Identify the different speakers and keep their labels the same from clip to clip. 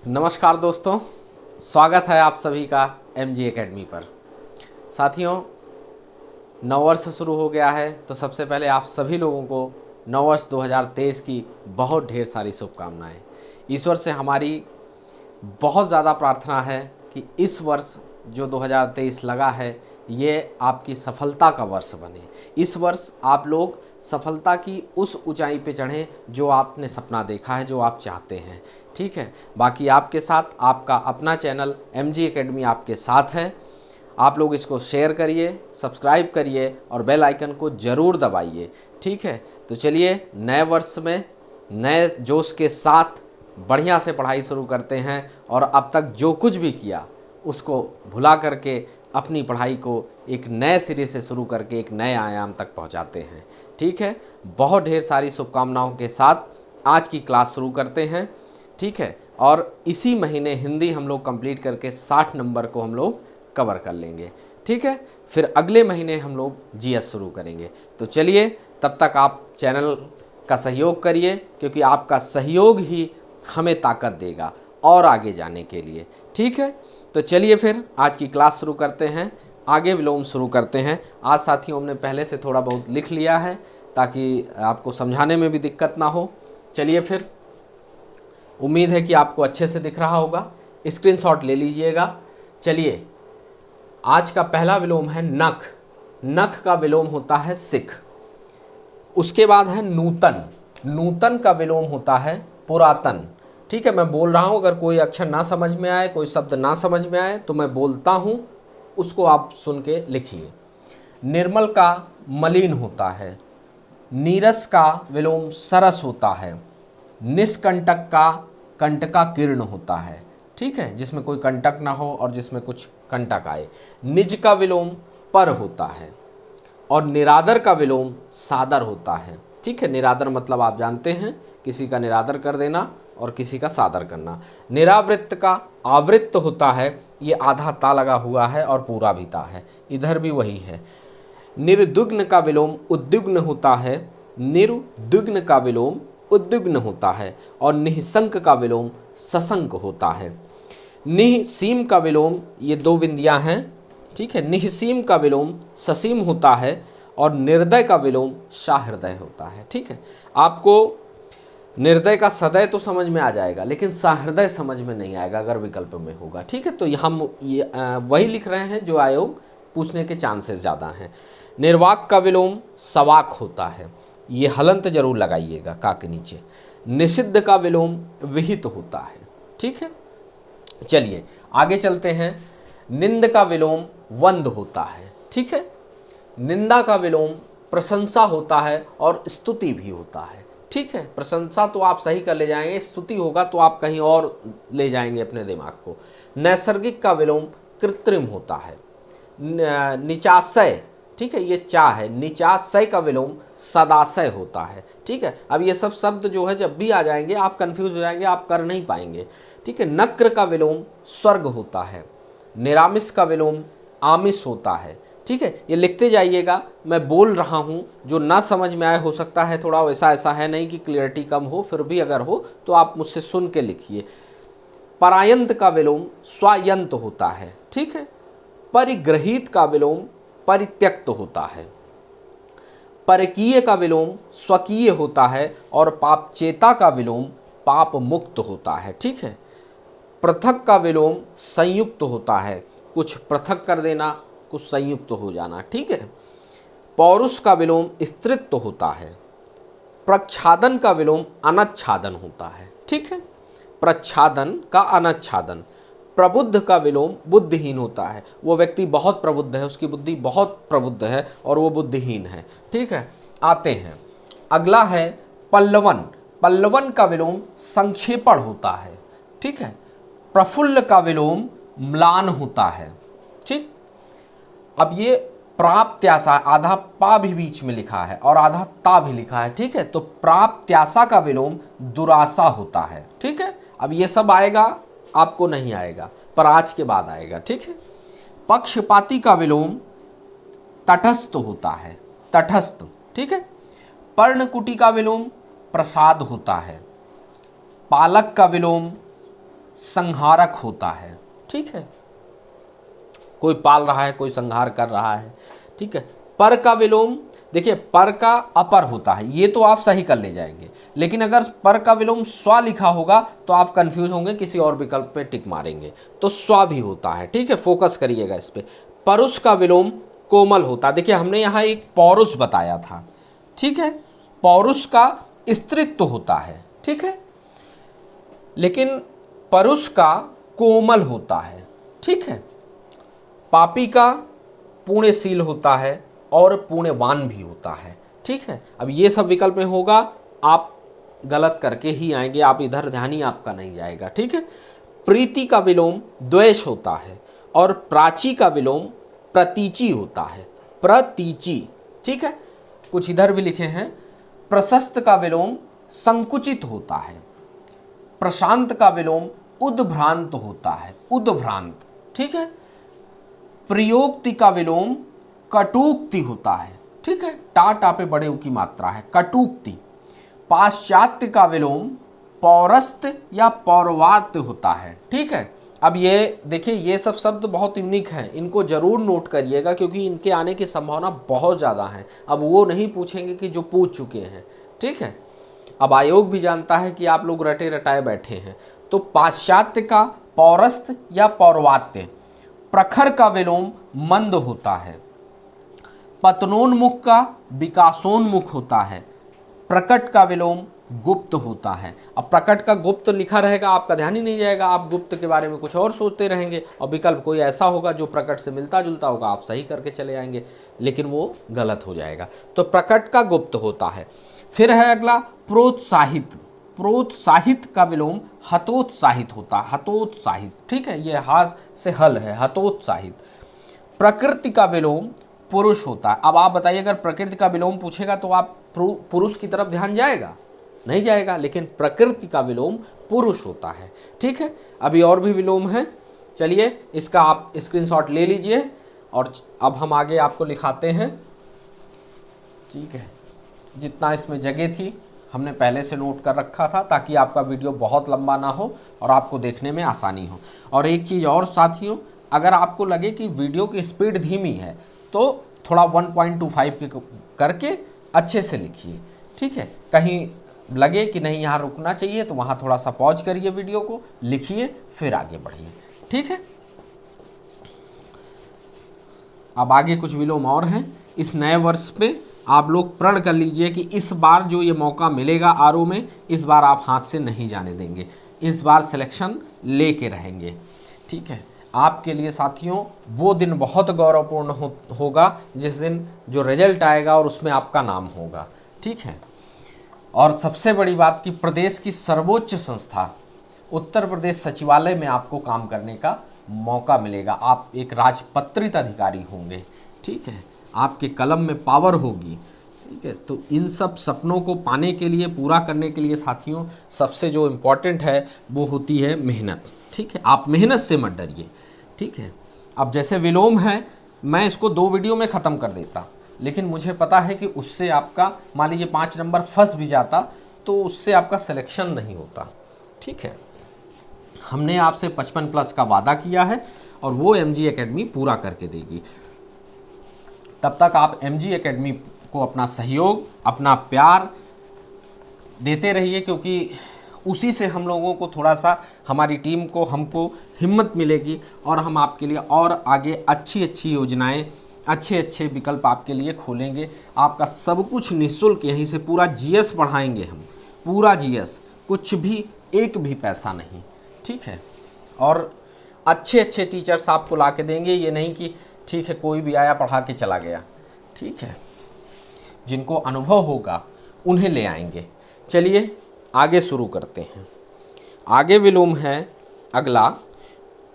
Speaker 1: नमस्कार दोस्तों, स्वागत है आप सभी का MG एकेडमी पर। साथियों, नववर्ष शुरू हो गया है, तो सबसे पहले आप सभी लोगों को नववर्ष 2023 की बहुत ढेर सारी शुभकामनाएं। ईश्वर से हमारी बहुत ज़्यादा प्रार्थना है कि इस वर्ष जो 2023 लगा है ये आपकी सफलता का वर्ष बने। इस वर्ष आप लोग सफलता की उस ऊंचाई पे चढ़ें जो आपने सपना देखा है, जो आप चाहते हैं। ठीक है, बाकी आपके साथ आपका अपना चैनल MG एकेडमी आपके साथ है। आप लोग इसको शेयर करिए, सब्सक्राइब करिए और बेल आइकन को ज़रूर दबाइए। ठीक है, तो चलिए नए वर्ष में नए जोश के साथ बढ़िया से पढ़ाई शुरू करते हैं और अब तक जो कुछ भी किया उसको भुला करके अपनी पढ़ाई को एक नए सिरे से शुरू करके एक नए आयाम तक पहुंचाते हैं। ठीक है, बहुत ढेर सारी शुभकामनाओं के साथ आज की क्लास शुरू करते हैं। ठीक है, और इसी महीने हिंदी हम लोग कंप्लीट करके 60 नंबर को हम लोग कवर कर लेंगे। ठीक है, फिर अगले महीने हम लोग GS शुरू करेंगे। तो चलिए, तब तक आप चैनल का सहयोग करिए, क्योंकि आपका सहयोग ही हमें ताकत देगा और आगे जाने के लिए। ठीक है, तो चलिए फिर आज की क्लास शुरू करते हैं, आगे विलोम शुरू करते हैं। आज साथियों हमने पहले से थोड़ा बहुत लिख लिया है ताकि आपको समझाने में भी दिक्कत ना हो। चलिए फिर, उम्मीद है कि आपको अच्छे से दिख रहा होगा, स्क्रीनशॉट ले लीजिएगा। चलिए, आज का पहला विलोम है नख। नख का विलोम होता है सिख। उसके बाद है नूतन। नूतन का विलोम होता है पुरातन। ठीक है, मैं बोल रहा हूँ, अगर कोई अक्षर ना समझ में आए, कोई शब्द ना समझ में आए तो मैं बोलता हूँ, उसको आप सुन के लिखिए। निर्मल का मलिन होता है। नीरस का विलोम सरस होता है। निष्कंटक का कंटका किर्ण होता है। ठीक है, जिसमें कोई कंटक ना हो और जिसमें कुछ कंटक आए। निज का विलोम पर होता है और निरादर का विलोम सादर होता है। ठीक है, निरादर मतलब आप जानते हैं, किसी का निरादर कर देना और किसी का सादर करना। निरावृत्त का आवृत्त होता है, ये आधा ता लगा हुआ है और पूरा भी ता है, इधर भी वही है। निर्द्विग्न का विलोम उद्विग्न होता है। निर्द्विग्न का विलोम उद्विग्न होता है और निःशंक का विलोम सशंक होता है। निःसीम का विलोम, ये दो बिंदियां हैं। ठीक है, निःसीम का विलोम ससीम होता है और निर्दय का विलोम साहृदय होता है। ठीक है, आपको निर्दय का सदय तो समझ में आ जाएगा, लेकिन साहृदय समझ में नहीं आएगा अगर विकल्प में होगा। ठीक है, तो हम ये वही लिख रहे हैं जो आयोग पूछने के चांसेस ज़्यादा हैं। निर्वाक का विलोम सवाक होता है, ये हलंत जरूर लगाइएगा का के नीचे। निषिद्ध का विलोम विहित होता है। ठीक है, चलिए आगे चलते हैं। निंद का विलोम वंद होता है। ठीक है, निंदा का विलोम प्रशंसा होता है और स्तुति भी होता है। ठीक है, प्रशंसा तो आप सही कर ले जाएंगे, स्तुति होगा तो आप कहीं और ले जाएंगे अपने दिमाग को। नैसर्गिक का विलोम कृत्रिम होता है। निचाशय, ठीक है, ये चा है। निचाशय का विलोम सदाशय होता है। ठीक है, अब ये सब शब्द जो है जब भी आ जाएंगे आप कंफ्यूज हो जाएंगे, आप कर नहीं पाएंगे। ठीक है, नक्र का विलोम स्वर्ग होता है। निरामिष का विलोम आमिष होता है। ठीक है, ये लिखते जाइएगा, मैं बोल रहा हूँ, जो ना समझ में आए हो सकता है थोड़ा वैसा, ऐसा है नहीं कि क्लियरिटी कम हो, फिर भी अगर हो तो आप मुझसे सुन के लिखिए। परायंत का विलोम स्वायंत होता है। ठीक है, परिग्रहित का विलोम परित्यक्त होता है। परकीय का विलोम स्वकीय होता है और पापचेता का विलोम पाप मुक्त होता है। ठीक है, पृथक का विलोम संयुक्त होता है, कुछ पृथक कर देना, कुछ संयुक्त हो जाना। ठीक है, पौरुष का विलोम स्त्रीत्व होता है। प्रच्छादन का विलोम अनच्छादन होता है। ठीक है, प्रच्छादन का अनच्छादन। प्रबुद्ध का विलोम बुद्धिहीन होता है, वो व्यक्ति बहुत प्रबुद्ध है, उसकी बुद्धि बहुत प्रबुद्ध है और वो बुद्धिहीन है। ठीक है, आते हैं, अगला है पल्लवन। पल्लवन का विलोम संक्षेपण होता है। ठीक है, प्रफुल्ल का विलोम म्लान होता है। ठीक, अब ये प्राप्त्याशा, आधा पा भी बीच में लिखा है और आधा ता भी लिखा है। ठीक है, तो प्राप्त्याशा का विलोम दुराशा होता है। ठीक है, अब ये सब आएगा, आपको नहीं आएगा पर आज के बाद आएगा। ठीक है, पक्षपाती का विलोम तटस्थ होता है। तटस्थ। ठीक है, पर्णकुटी का विलोम प्रसाद होता है। पालक का विलोम संहारक होता है। ठीक है, कोई पाल रहा है, कोई संहार कर रहा है। ठीक है, पर का विलोम, देखिए पर का अपर होता है, ये तो आप सही कर ले जाएंगे, लेकिन अगर पर का विलोम स्व लिखा होगा तो आप कंफ्यूज होंगे, किसी और विकल्प पे टिक मारेंगे, तो स्व भी होता है। ठीक है, फोकस करिएगा इस पे। परुष का विलोम कोमल होता है। देखिए हमने यहाँ एक पौरुष बताया था। ठीक है, पौरुष का स्त्रीत्व होता है। ठीक है, लेकिन परुष का कोमल होता है। ठीक है, पापी का पुण्यशील होता है और पुण्यवान भी होता है। ठीक है, अब ये सब विकल्प में होगा, आप गलत करके ही आएंगे, आप इधर ध्यान ही आपका नहीं जाएगा। ठीक है, प्रीति का विलोम द्वेष होता है और प्राची का विलोम प्रतीचि होता है। प्रतीचि। ठीक है, कुछ इधर भी लिखे हैं। प्रशस्त का विलोम संकुचित होता है। प्रशांत का विलोम उद्भ्रांत होता है। उद्भ्रांत। ठीक है, प्रयोक्ति का विलोम कटुक्ति होता है। ठीक है, टा पे बड़े उ की मात्रा है, कटुक्ति। पाश्चात्य का विलोम पौरस्त या पौरवात्य होता है। ठीक है, अब ये देखिए, ये सब शब्द बहुत यूनिक हैं, इनको जरूर नोट करिएगा क्योंकि इनके आने की संभावना बहुत ज़्यादा है। अब वो नहीं पूछेंगे कि जो पूछ चुके हैं। ठीक है, अब आयोग भी जानता है कि आप लोग रटे रटाए बैठे हैं। तो पाश्चात्य का पौरस्त या पौरवात्य। प्रखर का विलोम मंद होता है। पतनोन्मुख का विकासोन्मुख होता है। प्रकट का विलोम गुप्त होता है। अब प्रकट का गुप्त लिखा रहेगा, आपका ध्यान ही नहीं जाएगा, आप गुप्त के बारे में कुछ और सोचते रहेंगे और विकल्प कोई ऐसा होगा जो प्रकट से मिलता जुलता होगा, आप सही करके चले आएंगे, लेकिन वो गलत हो जाएगा। तो प्रकट का गुप्त होता है। फिर है अगला प्रोत्साहित। प्रोत्साहित का विलोम हतोत्साहित होता है। हतोत्साहित। ठीक है, ये हाथ से हल है, हतोत्साहित। प्रकृति का विलोम पुरुष होता है। अब आप बताइए, अगर प्रकृति का विलोम पूछेगा तो आप पुरुष की तरफ ध्यान जाएगा? नहीं जाएगा, लेकिन प्रकृति का विलोम पुरुष होता है। ठीक है, अभी और भी विलोम है, चलिए इसका आप स्क्रीनशॉट ले लीजिए और अब हम आगे आपको लिखाते हैं। ठीक है, जितना इसमें जगह थी हमने पहले से नोट कर रखा था ताकि आपका वीडियो बहुत लंबा ना हो और आपको देखने में आसानी हो। और एक चीज़ और साथियों, अगर आपको लगे कि वीडियो की स्पीड धीमी है तो थोड़ा 1.25 के करके अच्छे से लिखिए। ठीक है, कहीं लगे कि नहीं यहाँ रुकना चाहिए तो वहाँ थोड़ा सा पॉज करिए वीडियो को, लिखिए, फिर आगे बढ़िए। ठीक है, अब आगे कुछ विलोम और हैं। इस नए वर्ष पे आप लोग प्रण कर लीजिए कि इस बार जो ये मौका मिलेगा आरओ में, इस बार आप हाथ से नहीं जाने देंगे, इस बार सिलेक्शन लेके रहेंगे। ठीक है, आपके लिए साथियों वो दिन बहुत गौरवपूर्ण होगा जिस दिन जो रिजल्ट आएगा और उसमें आपका नाम होगा। ठीक है, और सबसे बड़ी बात कि प्रदेश की सर्वोच्च संस्था उत्तर प्रदेश सचिवालय में आपको काम करने का मौका मिलेगा। आप एक राजपत्रित अधिकारी होंगे। ठीक है, आपके कलम में पावर होगी। ठीक है, तो इन सब सपनों को पाने के लिए, पूरा करने के लिए साथियों सबसे जो इम्पोर्टेंट है वो होती है मेहनत। ठीक है, आप मेहनत से मत डरिए। ठीक है, अब जैसे विलोम है, मैं इसको 2 वीडियो में ख़त्म कर देता, लेकिन मुझे पता है कि उससे आपका मान लीजिए 5 नंबर फंस भी जाता तो उससे आपका सिलेक्शन नहीं होता। ठीक है, हमने आपसे 55+ का वादा किया है और वो MG एकेडमी पूरा करके देगी। तब तक आप MG एकेडमी को अपना सहयोग, अपना प्यार देते रहिए, क्योंकि उसी से हम लोगों को थोड़ा सा, हमारी टीम को, हमको हिम्मत मिलेगी और हम आपके लिए और आगे अच्छी अच्छी योजनाएं, अच्छे अच्छे विकल्प आपके लिए खोलेंगे। आपका सब कुछ निःशुल्क, यहीं से पूरा GS पढ़ाएंगे हम, पूरा GS, कुछ भी एक भी पैसा नहीं। ठीक है, और अच्छे अच्छे टीचर्स आपको ला के देंगे, ये नहीं कि ठीक है कोई भी आया पढ़ा के चला गया। ठीक है, जिनको अनुभव होगा उन्हें ले आएंगे। चलिए आगे शुरू करते हैं। आगे विलोम है अगला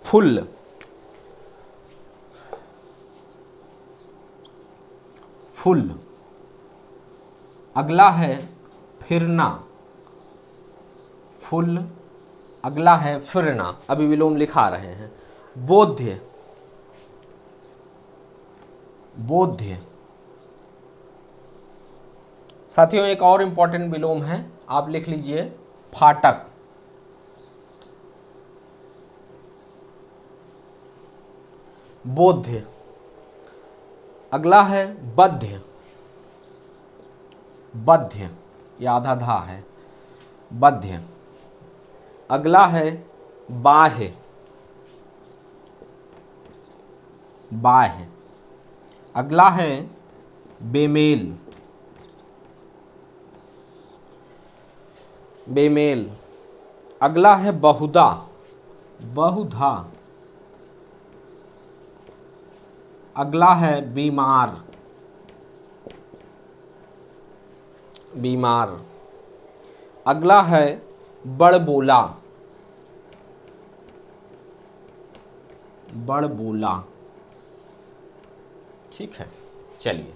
Speaker 1: फुल। फुल। अगला है फिरना। फुल। अगला है फिरना। अभी विलोम लिखा रहे हैं। बोध्य। बोध्य। साथियों एक और इंपॉर्टेंट विलोम है, आप लिख लीजिए फाटक। बोध्य। अगला है बध्य, बध्य ये आधा धा है, बध्य। अगला है बाह्य, बाह्य। अगला है बेमेल, बेमेल। अगला है बहुधा, बहुधा। अगला है बीमार, बीमार। अगला है बड़बोला, बड़बोला। ठीक है, चलिए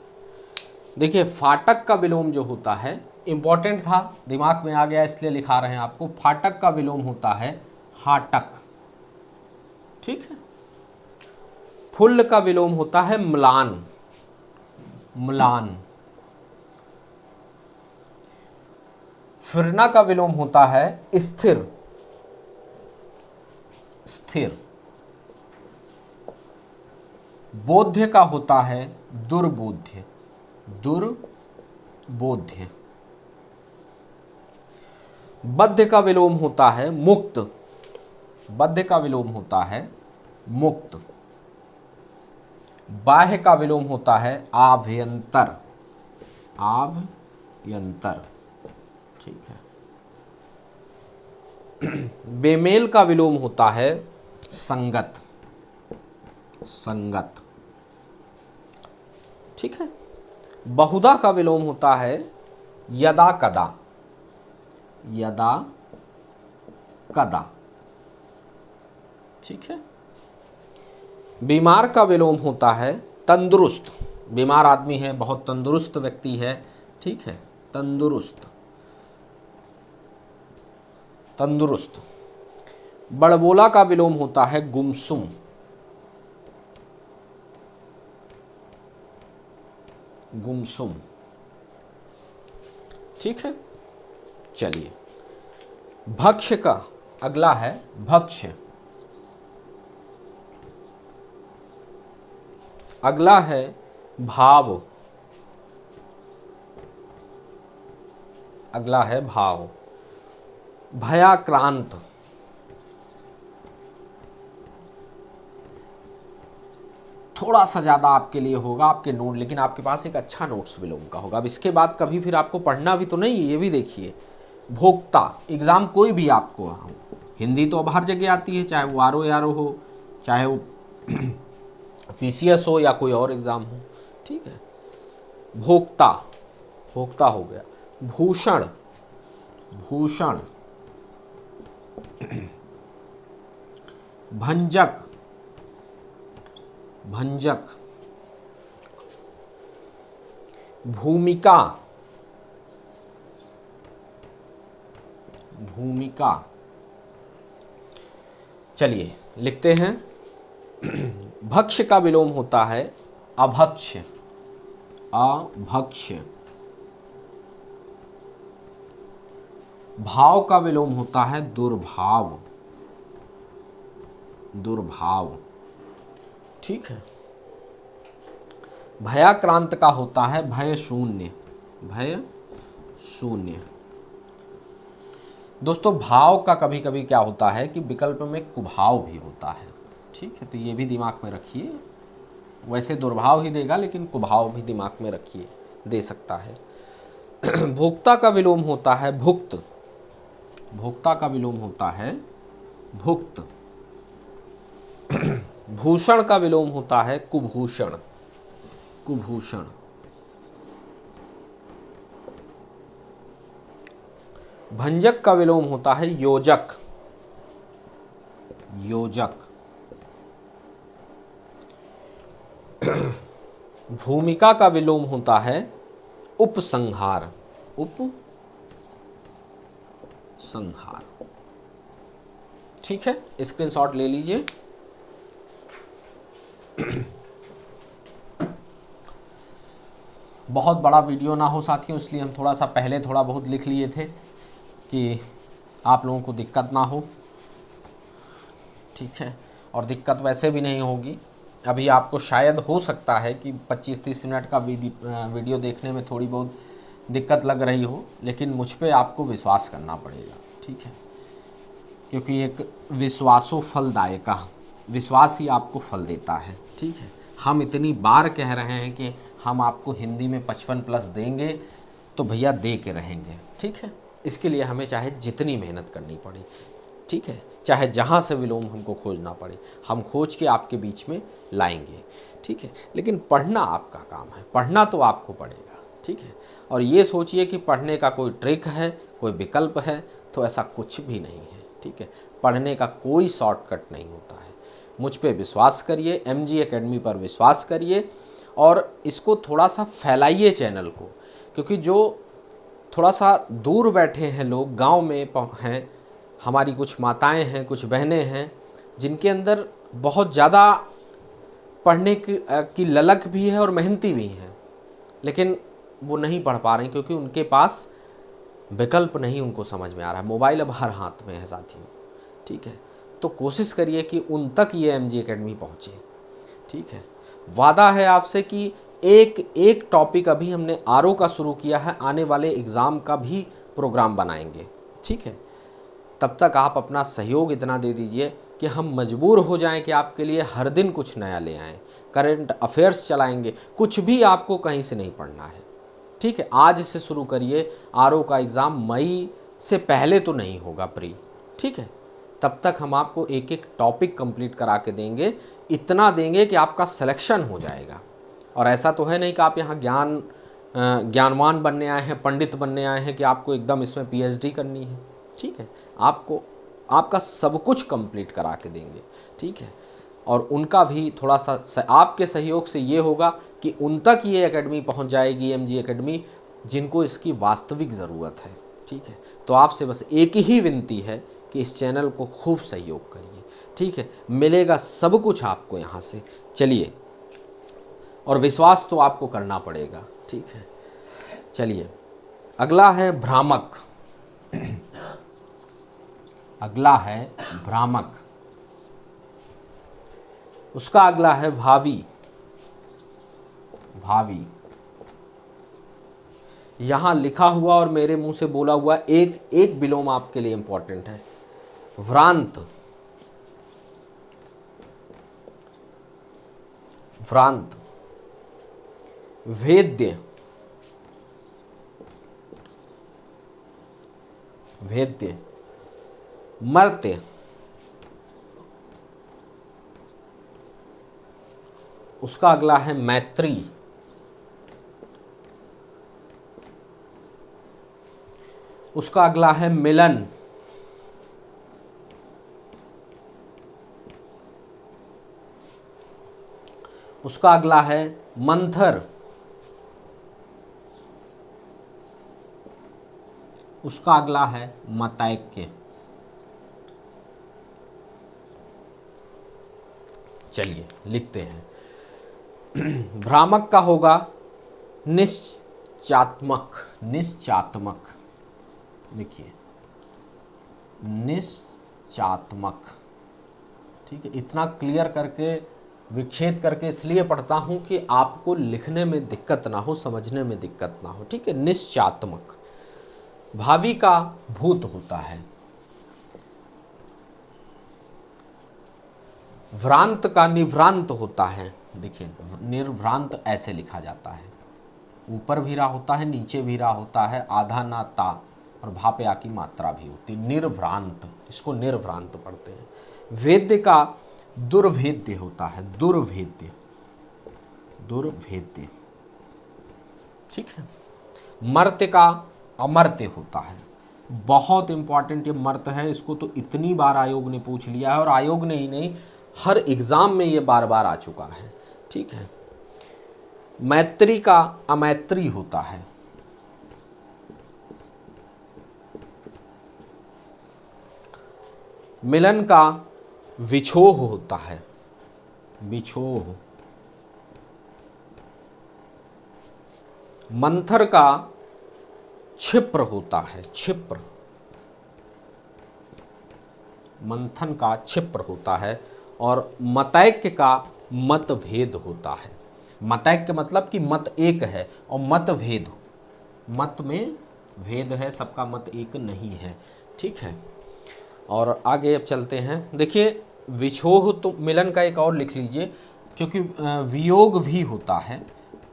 Speaker 1: देखिए, फाटक का विलोम जो होता है, इंपॉर्टेंट था, दिमाग में आ गया इसलिए लिखा रहे हैं आपको। फाटक का विलोम होता है हाटक। ठीक है। फुल्ल का विलोम होता है म्लान, म्लान। फिरना का विलोम होता है स्थिर, स्थिर। बोध्य का होता है दुर्बोध्य, दुर्बोध्य। बध्य का विलोम होता है मुक्त, बध्य का विलोम होता है मुक्त। बाह्य का विलोम होता है आभ्यंतर, आभ्यंतर। ठीक है। बेमेल का विलोम होता है संगत, संगत। ठीक है। बहुधा का विलोम होता है यदा कदा, यदा कदा। ठीक है। बीमार का विलोम होता है तंदुरुस्त, बीमार आदमी है, बहुत तंदुरुस्त व्यक्ति है। ठीक है, तंदुरुस्त, तंदुरुस्त। बड़बोला का विलोम होता है गुमसुम, गुमसुम। ठीक है, चलिए। भक्ष्य का अगला है भक्ष्य। अगला है भाव, अगला है भाव। भयाक्रांत, थोड़ा सा ज़्यादा आपके लिए होगा आपके नोट, लेकिन आपके पास एक अच्छा नोट्स विलोम का होगा। अब इसके बाद कभी फिर आपको पढ़ना भी तो नहीं है, ये भी देखिए। भोक्ता, एग्ज़ाम कोई भी आपको, हिंदी तो अब हर जगह आती है, चाहे वो आर ओ आर ओ हो, चाहे वो PCS हो या कोई और एग्ज़ाम हो। ठीक है। भोक्ता, भोक्ता हो गया। भूषण, भूषण। भंजक, भंजक। भूमिका, भूमिका। चलिए लिखते हैं। भक्ष्य का विलोम होता है अभक्ष्य, अभक्ष्य। भाव का विलोम होता है दुर्भाव, दुर्भाव। ठीक है। भयाक्रांत का होता है भय शून्य, भय शून्य। दोस्तों भाव का कभी कभी क्या होता है कि विकल्प में कुभाव भी होता है। ठीक है, तो ये भी दिमाग में रखिए। वैसे दुर्भाव ही देगा, लेकिन कुभाव भी दिमाग में रखिए, दे सकता है। भोक्ता का विलोम होता है भुक्त, भोक्ता का विलोम होता है भुक्त। भूषण का विलोम होता है कुभूषण, कुभूषण। भंजक का विलोम होता है योजक, योजक। भूमिका का विलोम होता है उपसंहार, उपसंहार। ठीक है, स्क्रीनशॉट ले लीजिए। बहुत बड़ा वीडियो ना हो साथियों, इसलिए हम थोड़ा सा पहले थोड़ा बहुत लिख लिए थे कि आप लोगों को दिक्कत ना हो। ठीक है, और दिक्कत वैसे भी नहीं होगी। अभी आपको शायद हो सकता है कि 25-30 मिनट का वीडियो देखने में थोड़ी बहुत दिक्कत लग रही हो, लेकिन मुझ पे आपको विश्वास करना पड़ेगा, ठीक है, क्योंकि एक विश्वासो फलदायका, विश्वास ही आपको फल देता है, ठीक है। हम इतनी बार कह रहे हैं कि हम आपको हिंदी में 55+ देंगे, तो भैया दे के रहेंगे, ठीक है। इसके लिए हमें चाहे जितनी मेहनत करनी पड़े, ठीक है, चाहे जहाँ से विलोम हमको खोजना पड़े, हम खोज के आपके बीच में लाएंगे, ठीक है। लेकिन पढ़ना आपका काम है, पढ़ना तो आपको पड़ेगा, ठीक है। और ये सोचिए कि पढ़ने का कोई ट्रिक है, कोई विकल्प है, तो ऐसा कुछ भी नहीं है, ठीक है। पढ़ने का कोई शॉर्टकट नहीं होता है। मुझ पे विश्वास करिए, MG एकेडमी पर विश्वास करिए, और इसको थोड़ा सा फैलाइए चैनल को, क्योंकि जो थोड़ा सा दूर बैठे हैं लोग, गांव में हैं, हमारी कुछ माताएं हैं, कुछ बहनें हैं, जिनके अंदर बहुत ज़्यादा पढ़ने की ललक भी है और मेहनती भी हैं, लेकिन वो नहीं पढ़ पा रही क्योंकि उनके पास विकल्प नहीं उनको समझ में आ रहा है। मोबाइल अब हर हाथ में है साथियों, ठीक है। तो कोशिश करिए कि उन तक ये MG एकेडमी पहुँचे, ठीक है। वादा है आपसे कि एक टॉपिक अभी हमने RO का शुरू किया है, आने वाले एग्ज़ाम का भी प्रोग्राम बनाएंगे, ठीक है। तब तक आप अपना सहयोग इतना दे दीजिए कि हम मजबूर हो जाएं कि आपके लिए हर दिन कुछ नया ले आएँ। करंट अफेयर्स चलाएंगे, कुछ भी आपको कहीं से नहीं पढ़ना है, ठीक है। आज से शुरू करिए। RO का एग्ज़ाम मई से पहले तो नहीं होगा प्री, ठीक है। तब तक हम आपको एक एक टॉपिक कंप्लीट करा के देंगे, इतना देंगे कि आपका सिलेक्शन हो जाएगा। और ऐसा तो है नहीं कि आप यहाँ ज्ञानवान बनने आए हैं, पंडित बनने आए हैं कि आपको एकदम इसमें PhD करनी है, ठीक है। आपको आपका सब कुछ कंप्लीट करा के देंगे, ठीक है। और उनका भी थोड़ा सा आपके सहयोग से ये होगा कि उन तक ये एकेडमी पहुंच जाएगी, MG एकेडमी, जिनको इसकी वास्तविक ज़रूरत है, ठीक है। तो आपसे बस एक ही विनती है कि इस चैनल को खूब सहयोग करिए, ठीक है। मिलेगा सब कुछ आपको यहाँ से, चलिए। और विश्वास तो आपको करना पड़ेगा, ठीक है। चलिए, अगला है भ्रामक। अगला है भ्रामक, उसका अगला है भावी। भावी यहां लिखा हुआ और मेरे मुंह से बोला हुआ एक विलोम आपके लिए इंपॉर्टेंट है। व्रांत, व्रांत, वेद्य, वेद्य, मर्त्य, उसका अगला है मैत्री, उसका अगला है मिलन, उसका अगला है मंथर, उसका अगला है मतैक्य। चलिए लिखते हैं। भ्रामक का होगा निश्चात्मक, निश्चात्मक, देखिए निश्चात्मक, ठीक है। इतना क्लियर करके विच्छेद करके इसलिए पढ़ता हूं कि आपको लिखने में दिक्कत ना हो, समझने में दिक्कत ना हो, ठीक है। निश्चात्मक। भावी का भूत होता है। व्रांत का निभ्रांत होता है। देखिए निर्भ्रांत ऐसे लिखा जाता है, ऊपर भी रा होता है, नीचे भी रा होता है, आधा ना ता और भा पे आ की मात्रा भी होती है। निर्भ्रांत, इसको निर्भ्रांत पढ़ते हैं। वेद्य का दुर्भेद्य होता है, दुर्भेद्य, दुर्भेद्य, ठीक है। मर्त्य का अमर्त्य होता है। बहुत इंपॉर्टेंट ये मर्त्य है, इसको तो इतनी बार आयोग ने पूछ लिया है, और आयोग ने ही नहीं, हर एग्जाम में ये बार बार आ चुका है, ठीक है। मैत्री का अमैत्री होता है। मिलन का विछोह होता है, विछोह। मंथर का क्षिप्र होता है, क्षिप्र, मंथन का क्षिप्र होता है। और मतैक्य का मतभेद होता है। मतैक्य मतलब कि मत एक है, और मतभेद, मत में भेद है, सबका मत एक नहीं है। ठीक है, और आगे अब चलते हैं। देखिए विछोह तो मिलन का एक और लिख लीजिए, क्योंकि वियोग भी होता है।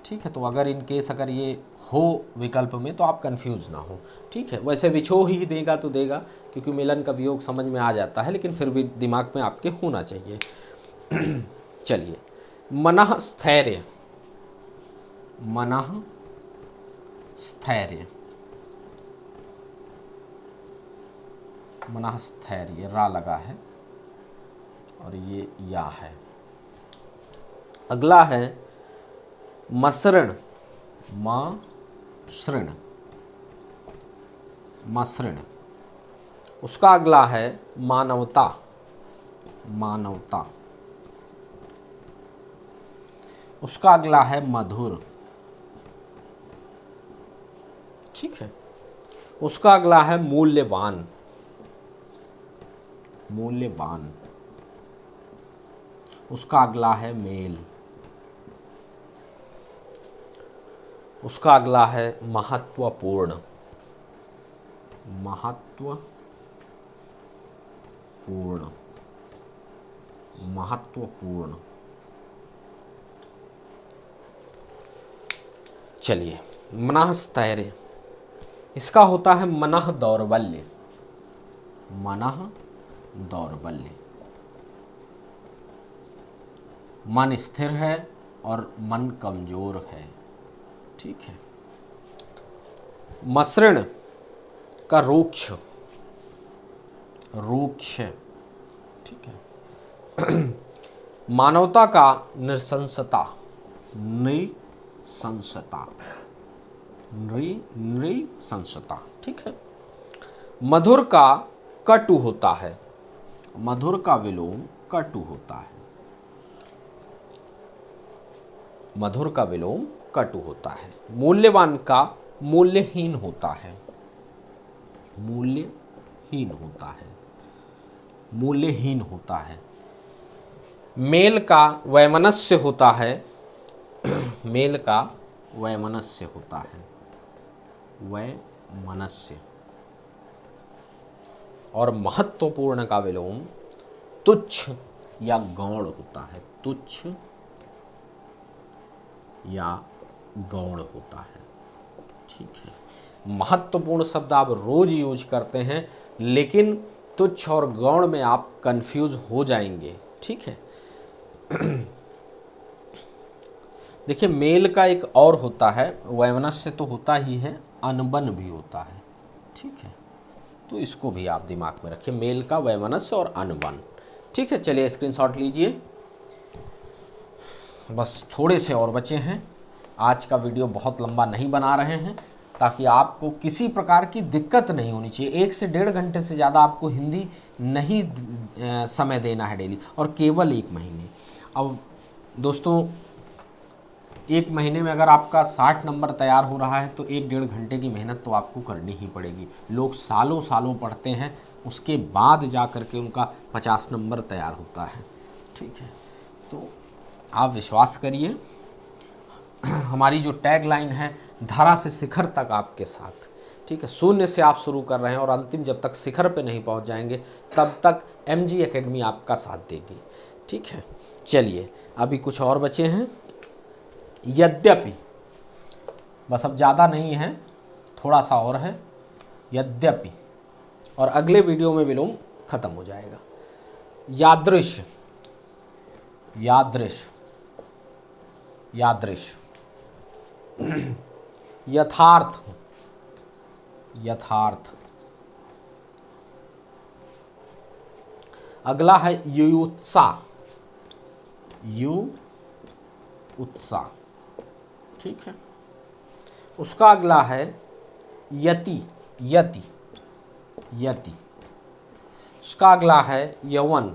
Speaker 1: ठीक है, तो अगर इन केस अगर ये हो विकल्प में तो आप कंफ्यूज ना हो। ठीक है, वैसे विछोह ही देगा तो देगा, क्योंकि मिलन का वियोग समझ में आ जाता है, लेकिन फिर भी दिमाग में आपके होना चाहिए। चलिए, मनः स्थैर्य, मनः स्थैर्य, मनः स्थैर्य, रा लगा है और ये या है। अगला है मसृण, मसृण, मसृण। उसका अगला है मानवता, मानवता। उसका अगला है मधुर। ठीक है, उसका अगला है मूल्यवान, मूल्यवान। उसका अगला है मेल। उसका अगला है महत्वपूर्ण, महत्वपूर्ण, महत्वपूर्ण। चलिए, मनः स्थैर्य, इसका होता है मनः दौर्बल्य, मनः दौर्बल्य। मन स्थिर है और मन कमजोर है। ठीक है, मसृण का रूक्ष, रूक्ष। ठीक है, मानवता का नृशंसता, नृशंसता, नृशंसता। ठीक है, मधुर का कटु होता है, मधुर का विलोम कटु होता है, मधुर का विलोम कटु होता है। मूल्यवान का मूल्यहीन होता है, मूल्यहीन होता है, मूल्यहीन होता है। मेल का वैमनस्य होता है, मेल का वैमनस्य होता है, वैमनस्य। और महत्वपूर्ण का विलोम तुच्छ या गौण होता है, तुच्छ या गौण होता है। ठीक है, महत्वपूर्ण शब्द आप रोज यूज करते हैं, लेकिन तुच्छ और गौण में आप कंफ्यूज हो जाएंगे। ठीक है, देखिए मेल का एक और होता है, वैमनस्य तो होता ही है, अनबन भी होता है। ठीक है, तो इसको भी आप दिमाग में रखिए, मेल का वैमनस्य और अनबन। ठीक है, चलिए स्क्रीनशॉट लीजिए। बस थोड़े से और बचे हैं, आज का वीडियो बहुत लंबा नहीं बना रहे हैं, ताकि आपको किसी प्रकार की दिक्कत नहीं होनी चाहिए। 1 से 1.5 घंटे से ज़्यादा आपको हिंदी नहीं समय देना है डेली, और केवल 1 महीने। अब दोस्तों, 1 महीने में अगर आपका 60 नंबर तैयार हो रहा है तो 1-1.5 घंटे की मेहनत तो आपको करनी ही पड़ेगी। लोग सालों सालों पढ़ते हैं, उसके बाद जा कर के उनका 50 नंबर तैयार होता है। ठीक है, तो आप विश्वास करिए, हमारी जो टैग लाइन है, धरा से शिखर तक आपके साथ। ठीक है, शून्य से आप शुरू कर रहे हैं और अंतिम जब तक शिखर पे नहीं पहुंच जाएंगे तब तक MG एकेडमी आपका साथ देगी। ठीक है, चलिए अभी कुछ और बचे हैं। यद्यपि, बस अब ज़्यादा नहीं है, थोड़ा सा और है, यद्यपि, और अगले वीडियो में विलोम खत्म हो जाएगा। यादृश, यादृश, यादृश। यथार्थ, यथार्थ। अगला है युयुत्सा, युयुत्सा। ठीक है, उसका अगला है यति, यति, यति। उसका अगला है यौवन,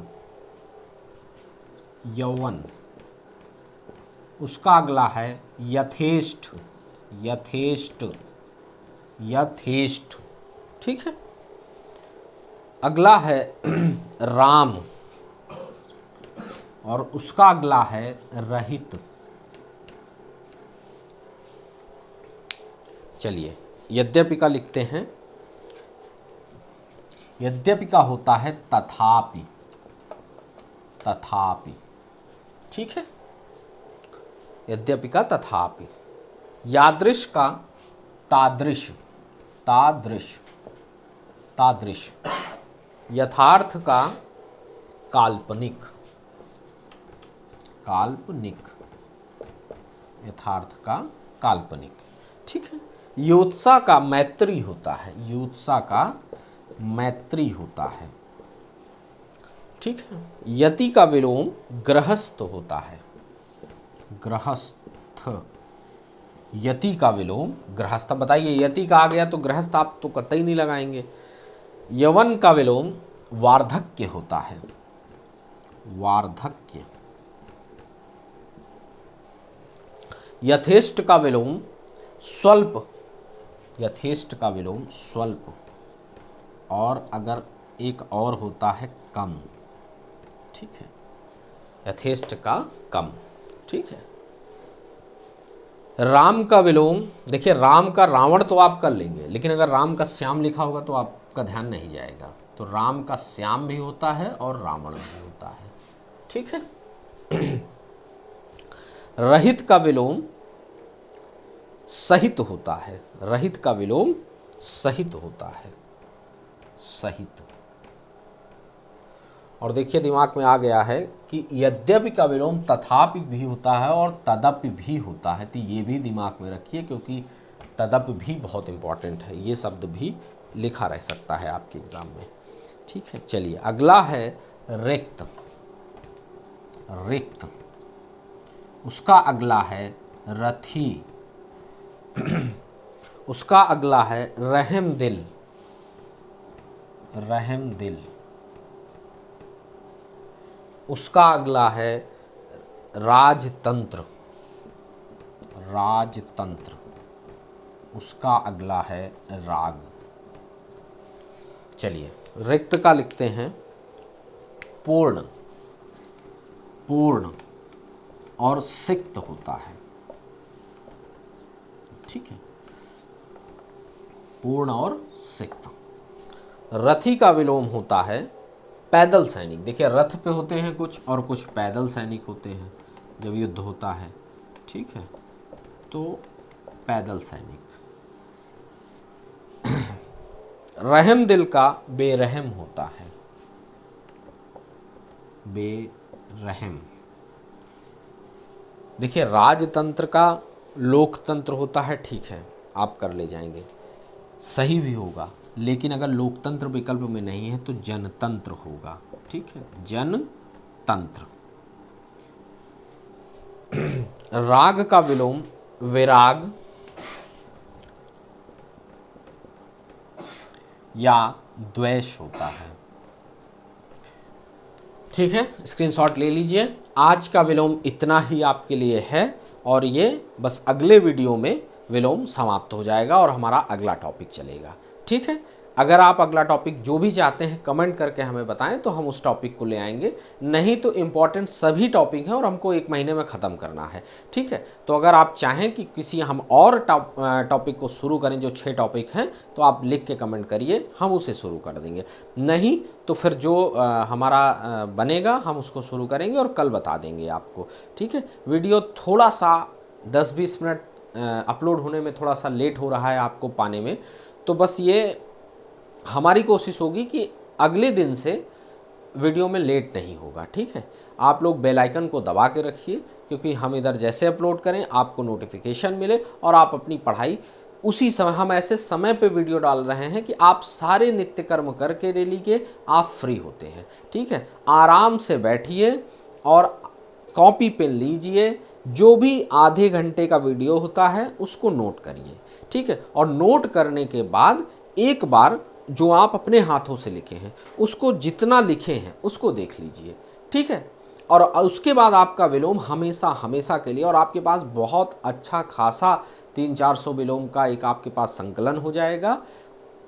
Speaker 1: यौवन। उसका अगला है यथेष्ट, यथेष्ट, यथेष्ट। ठीक है, अगला है राम, और उसका अगला है रहित। चलिए यद्यपि का लिखते हैं। यद्यपि का होता है तथापि। तथापि, ठीक है, यद्यपि का तथापि। यादृश का तादृश। तादृश, तादृश। यथार्थ का काल्पनिक। काल्पनिक, यथार्थ का काल्पनिक, ठीक है। योत्सा का मैत्री होता है। योत्सा का मैत्री होता है, ठीक है। यति का विलोम गृहस्थ होता है। गृहस्थ, यति का विलोम गृहस्थ। बताइए यति का आ गया तो गृहस्थ आप तो कतई नहीं लगाएंगे। यवन का विलोम वार्धक्य होता है। वार्धक्य। यथेष्ट का विलोम स्वल्प। यथेष्ट का विलोम स्वल्प। और अगर एक और होता है कम, ठीक है। यथेष्ट का कम, ठीक है। राम का विलोम, देखिए राम का रावण तो आप कर लेंगे, लेकिन अगर राम का श्याम लिखा होगा तो आपका ध्यान नहीं जाएगा। तो राम का श्याम भी होता है और रावण भी होता है, ठीक है। रहित का विलोम सहित होता है। रहित का विलोम सहित होता है। सहित। और देखिए दिमाग में आ गया है कि यद्यपि का विलोम तथापि भी होता है और तदपि भी होता है। तो ये भी दिमाग में रखिए, क्योंकि तदपि भी बहुत इंपॉर्टेंट है। ये शब्द भी लिखा रह सकता है आपके एग्जाम में, ठीक है। चलिए अगला है रिक्त। रिक्त, उसका अगला है रथी। उसका अगला है रहम दिल। रहम दिल। उसका अगला है राजतंत्र। राजतंत्र। उसका अगला है राग। चलिए रिक्त का लिखते हैं पूर्ण। पूर्ण और सिक्त होता है, ठीक है। पूर्ण और सिक्त। रथी का विलोम होता है पैदल सैनिक। देखिए रथ पे होते हैं कुछ और कुछ पैदल सैनिक होते हैं जब युद्ध होता है, ठीक है। तो पैदल सैनिक। रहम दिल का बेरहम होता है। बेरहम। देखिए राजतंत्र का लोकतंत्र होता है, ठीक है, आप कर ले जाएंगे, सही भी होगा। लेकिन अगर लोकतंत्र विकल्प में नहीं है तो जनतंत्र होगा, ठीक है, जनतंत्र। राग का विलोम विराग या द्वेष होता है, ठीक है। स्क्रीनशॉट ले लीजिए। आज का विलोम इतना ही आपके लिए है और ये बस अगले वीडियो में विलोम समाप्त हो जाएगा और हमारा अगला टॉपिक चलेगा, ठीक है। अगर आप अगला टॉपिक जो भी चाहते हैं कमेंट करके हमें बताएं तो हम उस टॉपिक को ले आएंगे। नहीं तो इम्पॉर्टेंट सभी टॉपिक हैं और हमको 1 महीने में ख़त्म करना है, ठीक है। तो अगर आप चाहें कि किसी हम और टॉपिक को शुरू करें, जो 6 टॉपिक हैं, तो आप लिख के कमेंट करिए, हम उसे शुरू कर देंगे। नहीं तो फिर जो हमारा बनेगा हम उसको शुरू करेंगे और कल बता देंगे आपको, ठीक है। वीडियो थोड़ा सा 10-20 मिनट अपलोड होने में थोड़ा सा लेट हो रहा है आपको पाने में, तो बस ये हमारी कोशिश होगी कि अगले दिन से वीडियो में लेट नहीं होगा, ठीक है। आप लोग बेल आइकन को दबा के रखिए, क्योंकि हम इधर जैसे अपलोड करें आपको नोटिफिकेशन मिले और आप अपनी पढ़ाई उसी समय, हम ऐसे समय पे वीडियो डाल रहे हैं कि आप सारे नित्य कर्म करके डेली के आप फ्री होते हैं, ठीक है। आराम से बैठिए और कॉपी पेन लीजिए, जो भी आधे घंटे का वीडियो होता है उसको नोट करिए, ठीक है। और नोट करने के बाद एक बार जो आप अपने हाथों से लिखे हैं उसको, जितना लिखे हैं उसको देख लीजिए, ठीक है। और उसके बाद आपका विलोम हमेशा हमेशा के लिए, और आपके पास बहुत अच्छा खासा 300-400 विलोम का एक आपके पास संकलन हो जाएगा।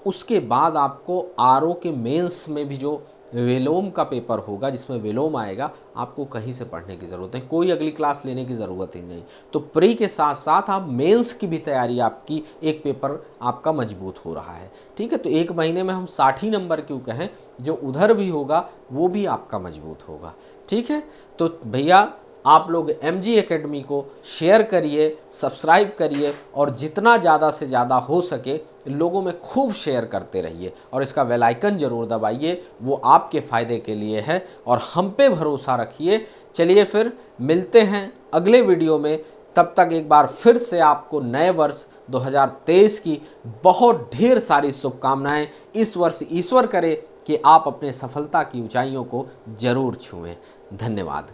Speaker 1: उसके बाद आपको आरओ के मेंस में भी जो विलोम का पेपर होगा जिसमें विलोम आएगा, आपको कहीं से पढ़ने की ज़रूरत है, कोई अगली क्लास लेने की ज़रूरत ही नहीं। तो प्री के साथ साथ आप मेंस की भी तैयारी, आपकी एक पेपर आपका मजबूत हो रहा है। ठीक है, तो एक महीने में हम 60 ही नंबर क्यों कहें, जो उधर भी होगा वो भी आपका मजबूत होगा। ठीक है, तो भैया आप लोग MG एकेडमी को शेयर करिए, सब्सक्राइब करिए और जितना ज़्यादा से ज़्यादा हो सके लोगों में खूब शेयर करते रहिए और इसका बेल आइकन ज़रूर दबाइए, वो आपके फ़ायदे के लिए है और हम पे भरोसा रखिए। चलिए फिर मिलते हैं अगले वीडियो में, तब तक एक बार फिर से आपको नए वर्ष 2023 की बहुत ढेर सारी शुभकामनाएं। इस वर्ष ईश्वर करे कि आप अपने सफलता की ऊंचाइयों को जरूर छुएं। धन्यवाद।